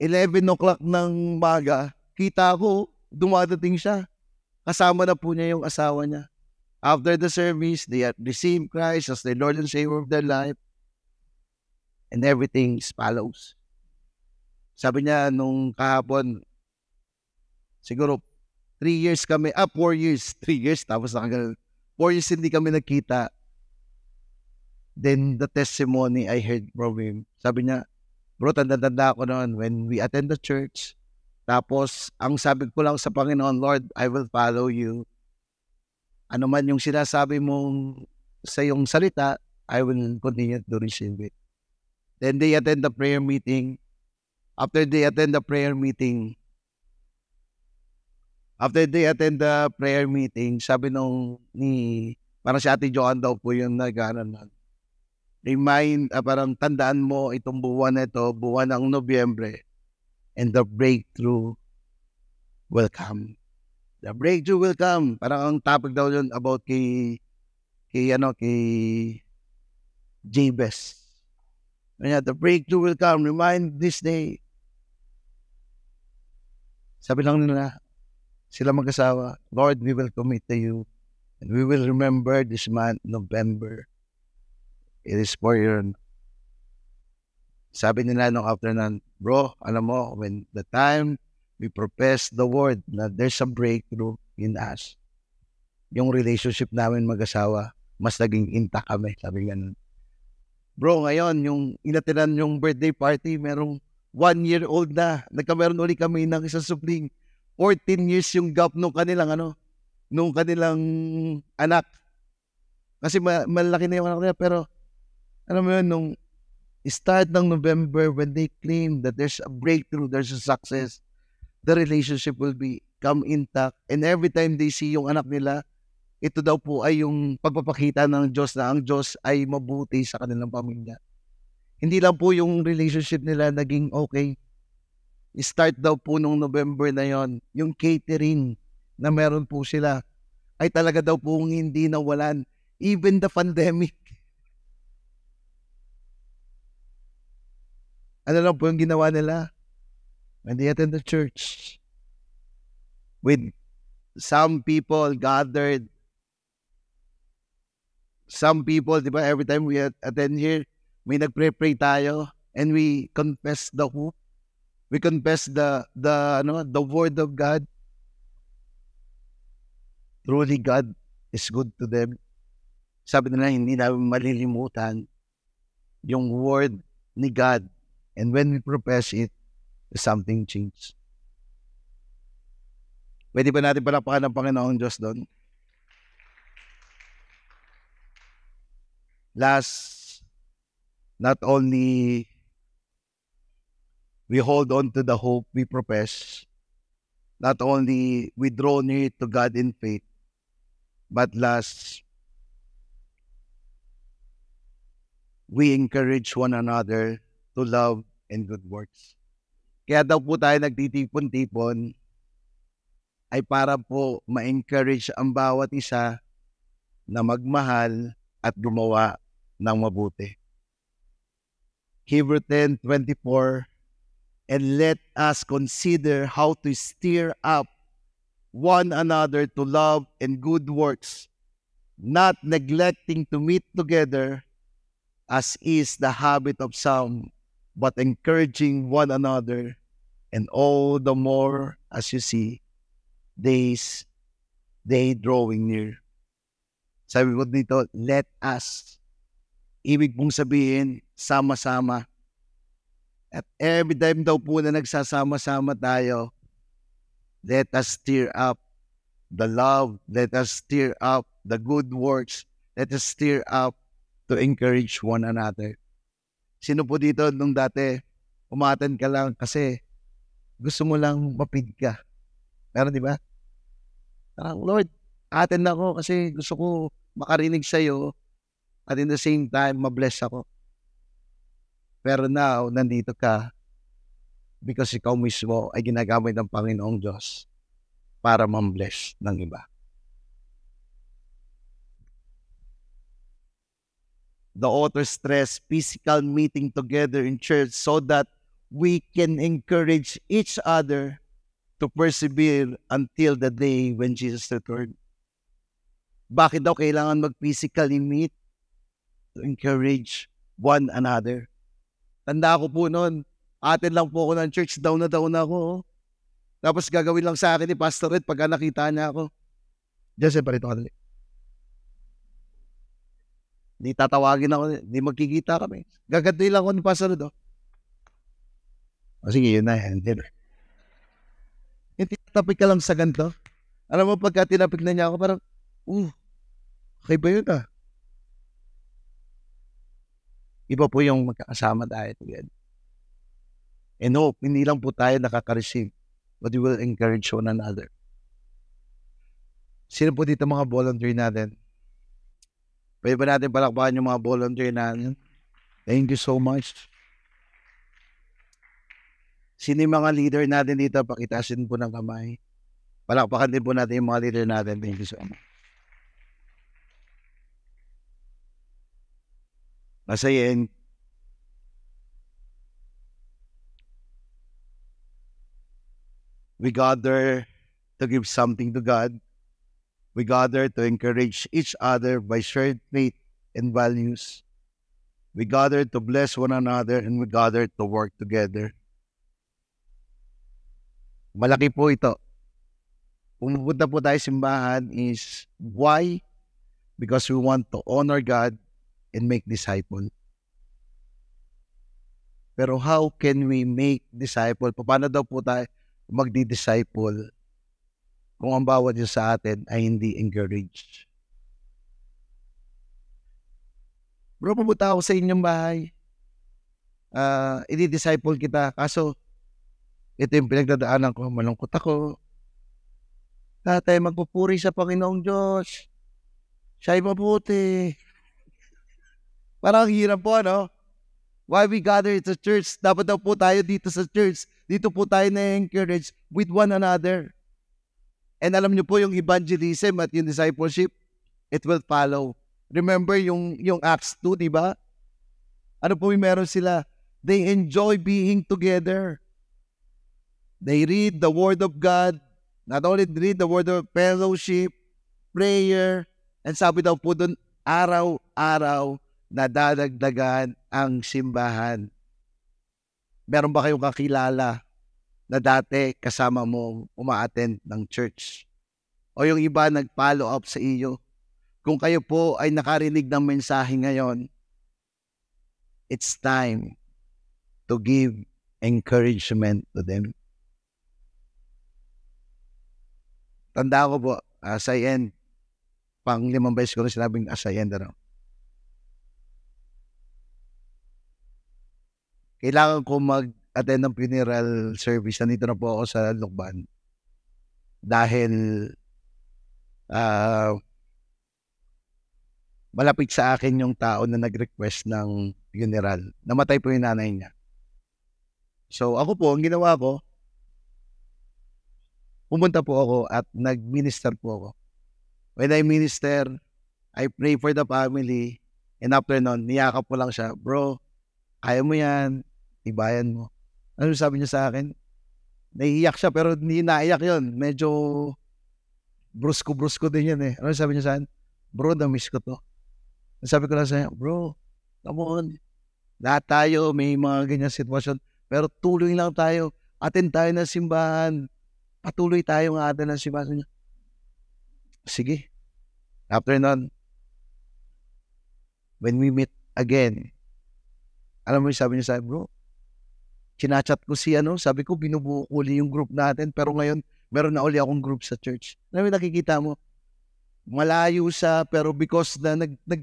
Speaker 1: 11 o'clock ng maga, kita ko, dumadating siya. Kasama na po niya yung asawa niya. After the service, they have received Christ as their Lord and Savior of their life. And everything follows. Sabi niya nung kahapon, siguro 3 years kami, 4 years, 3 years, tapos nakagano'n. 4 years hindi kami nagkita. Then the testimony I heard from him, sabi niya, bro, tanda-tanda ako noon when we attend the church. Tapos, ang sabi ko lang sa Panginoon, Lord, I will follow you. Ano man yung sinasabi mong sa iyong salita, I will continue to receive it. Then they attend the prayer meeting. After they attend the prayer meeting, sabi parang si Ate Joan daw po yung nag-aaral. Parang tandaan mo itong buwan na ito, buwan ng Nobyembre, and the breakthrough will come. The breakthrough will come. Parang ang topic daw yun about kay Jabez. The breakthrough will come. Remind this day. Sabi lang nila, sila mag-asawa, Lord, we will commit to you, and we will remember this month, November. It is for your... Sabi nila nung after nun, bro, alam mo, when the time we profess the word na there's a breakthrough in us, yung relationship namin mag-asawa, mas naging intact kami. Sabi ganun. Bro, ngayon, yung inatinan yung birthday party, merong 1-year-old na. Nagkameron ulit kami ng isang supling. 14 years yung gap nung kanilang anak. Kasi malaki na yung anak nila, pero alam mo yun, nung start ng November, when they claim that there's a breakthrough, there's a success, the relationship will become intact. And every time they see yung anak nila, ito daw po ay yung pagpapakita ng Diyos na ang Diyos ay mabuti sa kanilang pamilya. Hindi lang po yung relationship nila naging okay. Start daw po nung November na yon, yung catering na meron po sila ay talaga daw po hindi nawalan. Even the pandemic. Ano lang po yung ginawa nila? When they attend the church, with some people gathered, Some people, di ba, every time we attend here, may nagpray-pray tayo and we confess the hope. We confess the word of God. Truly, God is good to them. Sabi nila, hindi namin malilimutan yung word ni God. And when we profess it, something changes. Pwede ba natin palakpakan ng Panginoong Diyos doon? Last, not only we hold on to the hope we profess, not only we draw near to God in faith, but last, we encourage one another to love and good works. Kaya daw po tayo nagtitipon-tipon ay para po ma-encourage ang bawat isa na magmahal at gumawa ng mabuti. Hebrews 10:24, and let us consider how to stir up one another to love and good works, not neglecting to meet together, as is the habit of some, but encouraging one another, and all the more as you see day drawing near. Sabi ko dito, let us. Ibig pong sabihin, sama-sama. At every time daw po na nagsasama-sama tayo, let us stir up the love, let us stir up the good works, let us stir up to encourage one another. Sino po dito nung dati, umatan ka lang kasi gusto mo lang mapid ka? Meron, di ba? Lord, atin ako kasi gusto ko makarinig sa'yo at in the same time, mabless ako. Pero now, nandito ka because ikaw mismo ay ginagamit ng Panginoong Diyos para mambless ng iba. The author stressed physical meeting together in church so that we can encourage each other to persevere until the day when Jesus returned. Bakit daw kailangan mag-physically meet? To encourage one another. Tanda ko po noon, atin lang po ako ng church, down na ako. Tapos gagawin lang sa akin ni Pastor Ed pagka nakita niya ako. Joseph, parito ka dali. Di tatawagin ako, di magkikita kami. Gagantuin lang ako ni Pastor Ed. O sige, yun na yan. Hindi tapik ka lang sa ganito. Alam mo, pagka tinapik na niya ako, parang, okay ba yun ah? Iba po yung magkakasama tayo together. And hope, hindi lang po tayo nakaka-receive, but we will encourage one another. Sino po dito mga volunteer natin? Pwede ba natin palakpakan yung mga volunteer natin? Thank you so much. Sino yung mga leader natin dito? Pakitasin po ng kamay. Palakpakan din po natin yung mga leader natin. Thank you so much. Masayin. We gather to give something to God. We gather to encourage each other by shared faith and values. We gather to bless one another and we gather to work together. Malaki po ito. Pumupunta po tayo simbahan is why? Because we want to honor God and make disciple. Pero how can we make disciple? Paano daw po tayo magdi-disciple kung ang bawat isa sa atin ay hindi encouraged? Bro, pumunta ako sa inyong bahay. I-disciple kita. Kaso, ito yung pinagdadaanan ko. Malungkot ako. Tatay, magpupuri sa Panginoong Diyos. Siya'y mabuti. Parang hirap po, ano? Why we gather at the church? Dapat daw po tayo dito sa church. Dito po tayo na-encourage with one another. And alam niyo po yung evangelism at yung discipleship, it will follow. Remember yung Acts 2, di ba? Ano po yung meron sila? They enjoy being together. They read the Word of God. Not only read the Word of fellowship, prayer, and sabi daw po doon, Araw-araw nadadagdagan ang simbahan. Meron ba kayong kakilala na dati kasama mong uma-attend ng church? O yung iba nag-follow up sa iyo? Kung kayo po ay nakarinig ng mensahe ngayon, it's time to give encouragement to them. Tanda ko po, as I end, pang 5 beses ko na sinabing as I end, kailangan ko mag-attend ng funeral service. Nandito na po ako sa Lucban. Dahil malapit sa akin yung tao na nag-request ng funeral. Namatay po yung nanay niya. So ako po, ang ginawa ko, pumunta po ako at nag-minister po ako. When I minister, I pray for the family. And after nun, niyakap ko lang siya, bro, kaya mo yan, ibayan mo. Ano sabi niya sa akin? Naiiyak siya pero hindi naiyak yun. Medyo brusko din yun eh. Ano sabi niya sa akin? Bro, na-miss ko to. Sabi ko lang sa kanya, bro, come on. Lahat tayo may mga ganyan sitwasyon. Pero tuloy lang tayo. Attend tayo ng simbahan. Patuloy tayo nga attend ng simbahan niya. Sige. After nun, when we meet again, alam mo yung sabi niya sa akin, bro, chinachat ko si sabi ko binubuo ko uli yung group natin, pero ngayon, meron na uli akong group sa church. Alam mo, nakikita mo, malayo siya, pero because na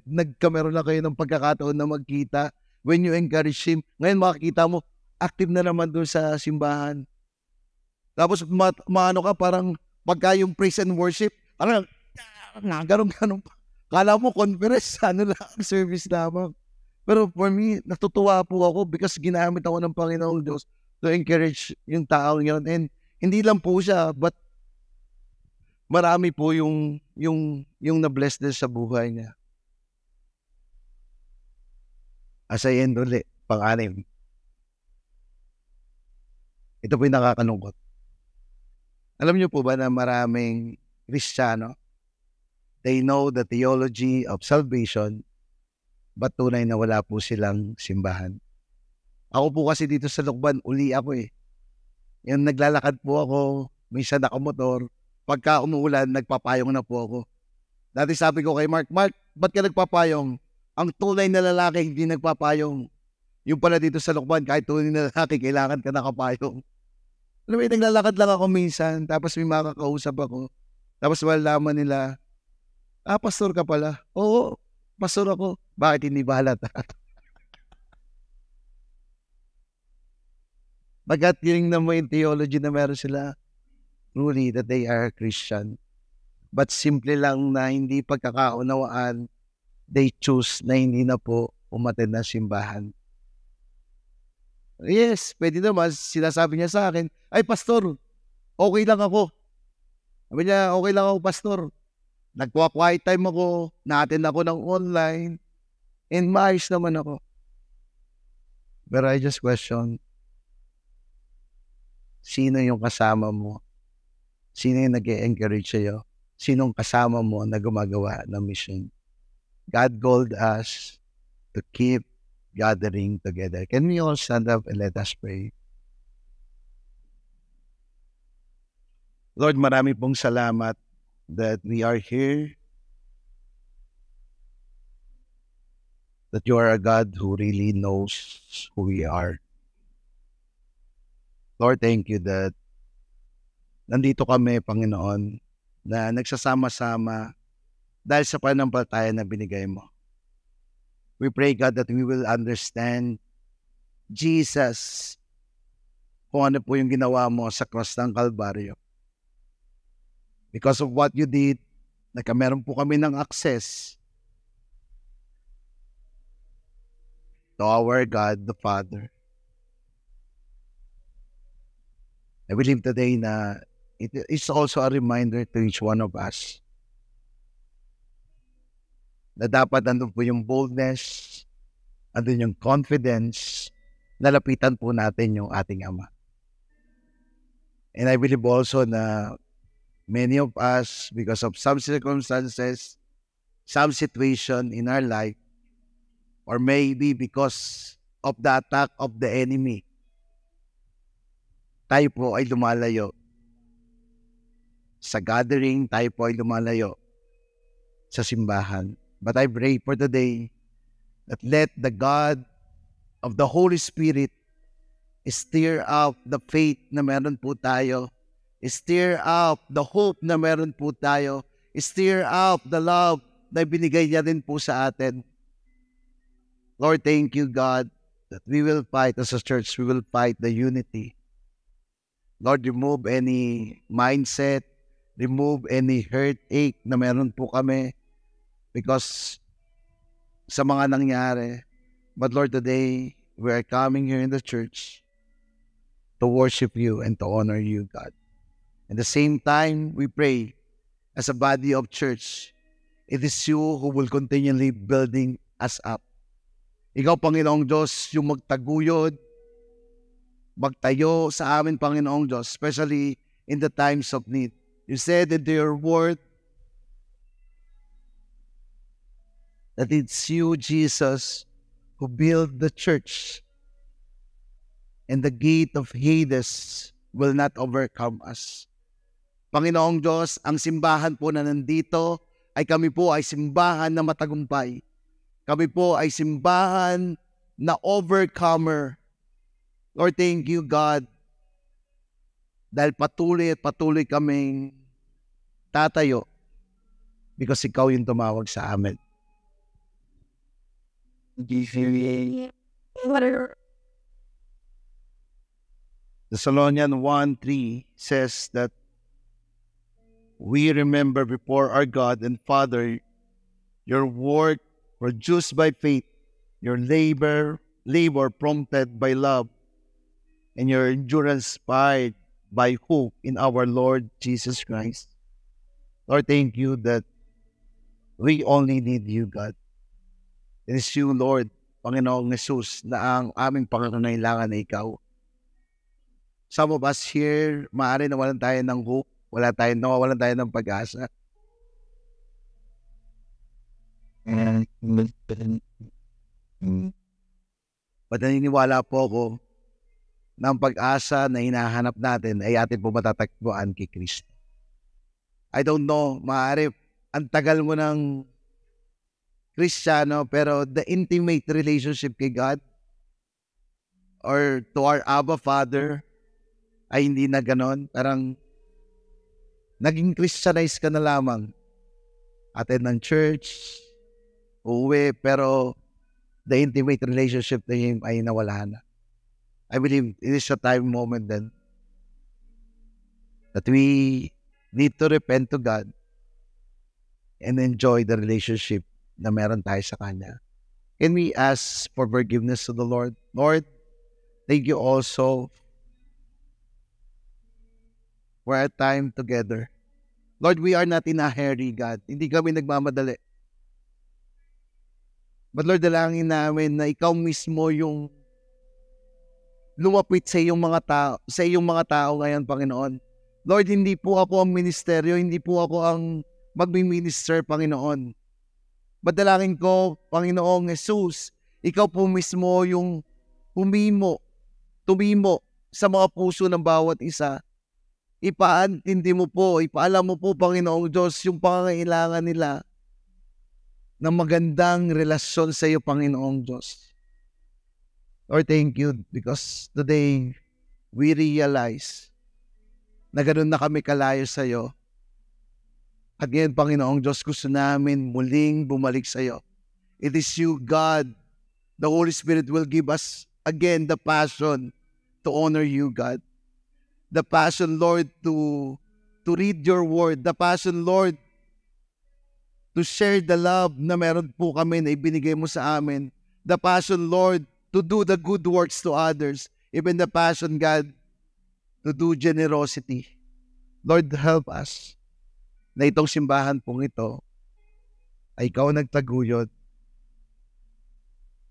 Speaker 1: nagkameron na kayo ng pagkakataon na magkita, when you encourage him, ngayon makikita mo, active na naman doon sa simbahan. Tapos, maano ka, parang pagka yung praise and worship, parang, ganun pa. Kala mo, conference, lang, service lamang. Pero for me, natutuwa po ako because ginamit ako ng Panginoong Diyos to encourage yung taong yun. And hindi lang po siya, but marami po yung na-bless din sa buhay niya. As I end ulit, pang-anim. Ito po yung nakakalungkot. Alam niyo po ba na maraming Kristiyano, they know the theology of salvation, but tunay na wala po silang simbahan. Ako po kasi dito sa Lucban, uli ako eh. Yung naglalakad po ako, minsan nakamotor, pagka umuulan, nagpapayong na po ako. Dati sabi ko kay Mark, ba't ka nagpapayong? Ang tunay na lalaki hindi nagpapayong. Yung pala dito sa Lucban, kahit tunay na lalaki, kailangan ka nakapayong. Alam mo, naglalakad lang ako minsan, tapos may makakausap ako. Tapos malaman nila, pastor ka pala. Oo, pastor ako. Bakit hindi balat? Bagat tinignan mo yung theology na meron sila, truly that they are Christian. But simple lang na hindi pagkakaunawaan, they choose na hindi na po umattend na simbahan. Yes, pwede naman, sinasabi niya sa akin, ay pastor, okay lang ako. Sabi niya, okay lang ako pastor. Nagwa-quiet time ako, na-attend ako ng online, and maayos naman ako. But I just question, sino yung kasama mo? Sino yung nag-encourage sa'yo? Sinong kasama mo na gumagawa ng mission? God called us to keep gathering together. Can we all stand up and let us pray? Lord, marami pong salamat that we are here, that you are a God who really knows who we are. Lord, thank you that nandito kami, Panginoon, na nagsasama-sama dahil sa pananampalataya na binigay mo. We pray, God, that we will understand Jesus, kung ano po yung ginawa mo sa cross ng Kalbaryo. Because of what you did, meron po kami ng access to our God, the Father. I believe today na it is also a reminder to each one of us na dapat nandun po yung boldness, nandun yung confidence, nalapitan po natin yung ating Ama. And I believe also na many of us, because of some circumstances, some situation in our life, or maybe because of the attack of the enemy, tayo po ay lumalayo sa gathering, tayo po ay lumalayo sa simbahan. But I pray for today that let the God of the Holy Spirit stir up the faith na meron po tayo, stir up the hope na meron po tayo, stir up the love na binigay niya din po sa atin. Lord, thank you, God, that we will fight as a church, we will fight the unity. Lord, remove any mindset, remove any heartache na meron po kami because sa mga nangyari. But Lord, today, we are coming here in the church to worship you and to honor you, God. At the same time, we pray as a body of church, it is you who will continually building us up. Ikaw, Panginoong Diyos, yung magtaguyod, magtayo sa amin, Panginoong Diyos, especially in the times of need. You said in your word that it's you, Jesus, who build the church, and the gate of Hades will not overcome us. Panginoong Diyos, ang simbahan po na nandito ay kami po ay simbahan na matagumpay. Kami po ay simbahan na overcomer. Lord, thank you, God, dahil patuloy at patuloy kaming tatayo because ikaw yung tumawag sa amin. Thessalonians 1:3 says that we remember before our God and Father your work produced by faith, your labor prompted by love, and your endurance inspired by hope in our Lord Jesus Christ. Lord, thank you that we only need you, God. It is you, Lord, Panginoong Jesus, na ang aming pangangailangan na ikaw. Some of us here, maaari nawalan tayo ng hope, nawawalan tayo ng pag-asa. But naniniwala po ako na ang pag-asa na hinahanap natin ay atin po matatagpuan kay Kristo. I don't know, maaari ang tagal mo ng Kristiyano, pero the intimate relationship kay God or to our Abba Father ay hindi na ganon. Parang naging Christianize ka na lamang. Attend ng church, uuwi, pero the intimate relationship na Him ay nawala na. I believe it is a time moment then that we need to repent to God and enjoy the relationship na meron tayo sa Kanya. Can we ask for forgiveness to the Lord? Lord, thank you also for our time together. Lord, we are not in a hurry, God. Hindi kami nagmamadali. But Lord, dalangin namin na ikaw mismo yung lumapit sa iyong mga tao ngayon, Panginoon. Lord, hindi po ako ang ministeryo, hindi po ako ang magmi-minister, Panginoon. Badalangin ko, Panginoong Jesus, ikaw po mismo yung tumimo sa mga puso ng bawat isa. Ipaantindi mo po, ipaalam mo po, Panginoong Diyos, yung pangangailangan nila ng magandang relasyon sa iyo, Panginoong Diyos. Lord, thank you because today we realize na ganoon na kami kalayo sa iyo. Again, Panginoong Diyos, gusto namin muling bumalik sa iyo. It is you, God. The Holy Spirit will give us again the passion to honor you, God. The passion, Lord, to read your word. The passion, Lord, to share the love na meron po kami na ibinigay mo sa amin. The passion, Lord, to do the good works to others. Even the passion, God, to do generosity. Lord, help us na itong simbahan pong ito ay ikaw nagtaguyod.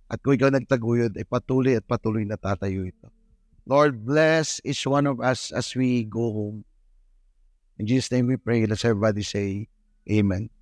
Speaker 1: At kung ikaw nagtaguyod, ay patuloy at patuloy na tatayo ito. Lord, bless each one of us as we go home. In Jesus' name we pray. Let's everybody say, Amen.